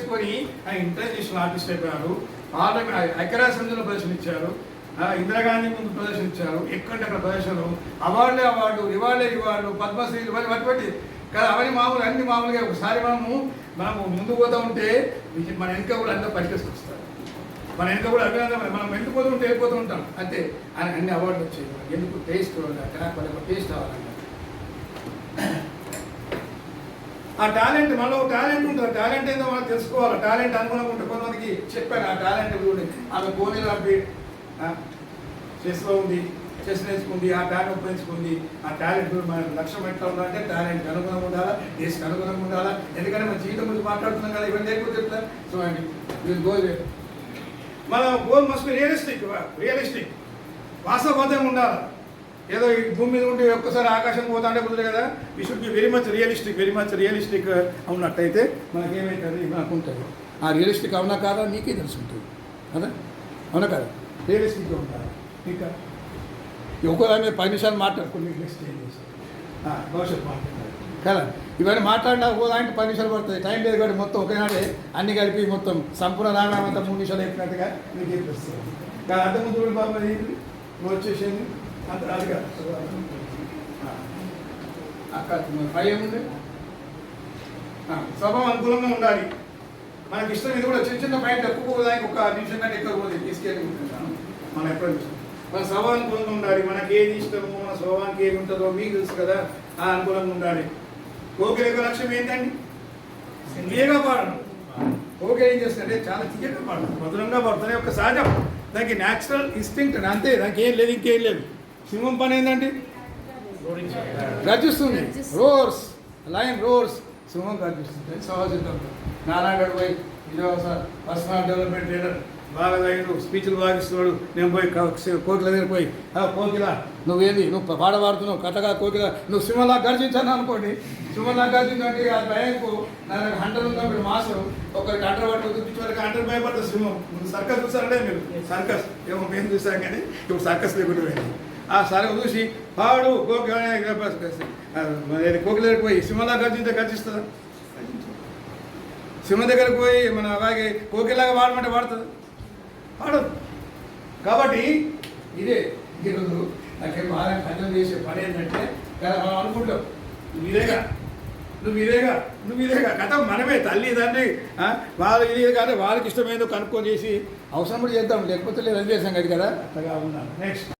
నేర్చుకొని international artist అయిపోయారు. ఐక్యరాజ్య సమితిలో ప్రదర్శనిచ్చారు, ఇందిరాగాంధీ ముందు ప్రదర్శించారు, ఎక్కడంటే అక్కడ ప్రదర్శనలు, అవార్డు రివార్డు పద్మశ్రీలు వాటి కదా. అవన్నీ మామూలు, అన్ని మామూలుగా. ఒకసారి మనము ముందు పోతూ ఉంటే మన వెనుక కూడా అంతా పరికేసుకొస్తారు. మన వెనుక కూడా అభినందన, మనం వెళ్ళిపోతూ ఉంటే వెళ్ళిపోతూ ఉంటాం అంతే. అన్ని అవార్డులు వచ్చాయి. ఎందుకు టేస్ట్ వాళ్ళకి టేస్ట్ అవ్వాలన్న ఆ టాలెంట్, మనలో టాలెంట్ ఉంటుంది. టాలెంట్ ఏందో మనం తెలుసుకోవాలి. టాలెంట్ అనుగుణంగా ఉంటుంది. కొంతమందికి చెప్పాను ఆ టాలెంట్ చూడండి. ఆమె కోనేరు అబ్బి చెస్లో ఉంది, చెస్ నేర్చుకుంది, ఆ టాలెంట్ ఉపయోగించుకుంది. ఆ టాలెంట్ మన లక్ష్యం ఎట్లా ఉండాలంటే టాలెంట్ అనుగుణంగా ఉండాలా, దేశకు అనుగుణంగా ఉండాలా. ఎందుకంటే మన జీవితం గురించి మాట్లాడుతున్నాం కదా, ఇవన్నీ లేకపోతే ఎట్లా. సో అండి వీళ్ళు గోల్, మన గోల్ మస్ట్ బి రియలిస్టిక్ వాస్తవబద్ధంగా ఉండాలి. ఏదో ఈ భూమి మీద ఉంటే ఒక్కసారి ఆకాశం పోతా అంటే కుదరదు కదా. We should be very much realistic ఉన్నట్టయితే మనకేమైతుంది, మనకు ఉంటుంది. ఆ రియలిస్టిక్ అవునా కాదా నీకే తెలుసుంటుంది కదా, అవునా కదా. రియలిస్టిక్గా ఉంటారు. ఇంకా ఒక్కోదాని మీద 10 నిమిషాలు మాట్లాడుకుని నెక్స్ట్ ఏం చేస్తారు భవిష్యత్తు మాట్లాడారు కదా. ఇవన్నీ మాట్లాడినా ఒక్కోదానికి 10 నిమిషాలు పడుతుంది. టైం లేదు కాబట్టి మొత్తం ఒకనాడే అన్ని కలిపి మొత్తం సంపూర్ణ రావడం అంతా 3 నిమిషాలు అయిపోయినట్టుగా మీకు చెప్పిస్తుంది. కానీ అంతకుముందు కూడా బాబు నువ్వు వచ్చేసింది అంత రాదుగా. అక్కడ పై ఏముంది, స్వభావం అనుకూలంగా ఉండాలి. మనకి ఇష్టం ఇది కూడా చిన్న పాయింట్ ఎక్కువ దానికి 1 నిమిషం కంటే ఎక్కువ పోతే తీసుకెళ్ళి మనం ఎప్పుడు చూస్తాం. మన స్వభావం అనుకూలంగా ఉండాలి. మనకి ఏది ఇష్టమో, మన స్వభావానికి ఏది ఉంటుందో మీకు తెలుసు కదా. ఆ అనుకూలంగా ఉండాలి. కోకిల యొక్క లక్ష్యం ఏంటండి? తీయగా పాడడం. కోకిల ఏం చేస్తుందంటే చాలా తీయగా పాడడం, మధురంగా పాడుతుంది. ఒక సహజం, దానికి న్యాచురల్ ఇన్స్టింక్ట్ అంతే, దానికి ఏం లేదు, ఇంకేం లేదు. సింహం పని ఏంటంటే గర్జిస్తుంది. రోర్స్, లయన్ రోర్స్, సింహం గర్జిస్తుంది. సహజం. నారాయణ పోయి పర్సనల్ డెవలప్మెంట్ లీడర్ బాగా తగిన స్పీచ్లు బాగా ఇస్తున్నాడు. నేను పోయి కోకిల దగ్గర పోయి, కోకిల నువ్వేది, నువ్వు పాడుతున్నావు కథగా, కోకిల నువ్వు సింహంలా గర్జించాను అనుకోండి. సింహంలా గర్జించండి ఆ భయంకు నాకు హంటర్ ఉన్నప్పుడు మాసం ఒకరికి హంటర్ పట్టు చూపించి వాళ్ళకి హంటర్ భయపడుతుంది సింహం. సర్కస్ చూసారంటే మీరు, సర్కస్ ఏమో మేము చూసాం కానీ ఇప్పుడు సర్కస్ లేకుండా పోయింది. ఆ సర్కస్ చూసి పాడు కోకిల దగ్గరికి పోయి సింహంలా గర్జిస్తుందా? సింహం దగ్గరకు పోయి మన అలాగే కోకిలాగా వాడమంటే వాడుతుంది, పాడదు. కాబట్టి ఇదే ఈరోజు నాకేం బాగా అర్థం చేసే పని ఏంటంటే మనం అనుకుంటాం నువ్వు ఇదేగా కథ మనమే తల్లి తండ్రి వాళ్ళు ఇది కానీ వాళ్ళకి ఇష్టమేందో కనుక్కొని చేసి అవసరం కూడా చేద్దాం, లేకపోతే లేదు అది చేసాం కదా. అత్తగా ఉన్నాను. నెక్స్ట్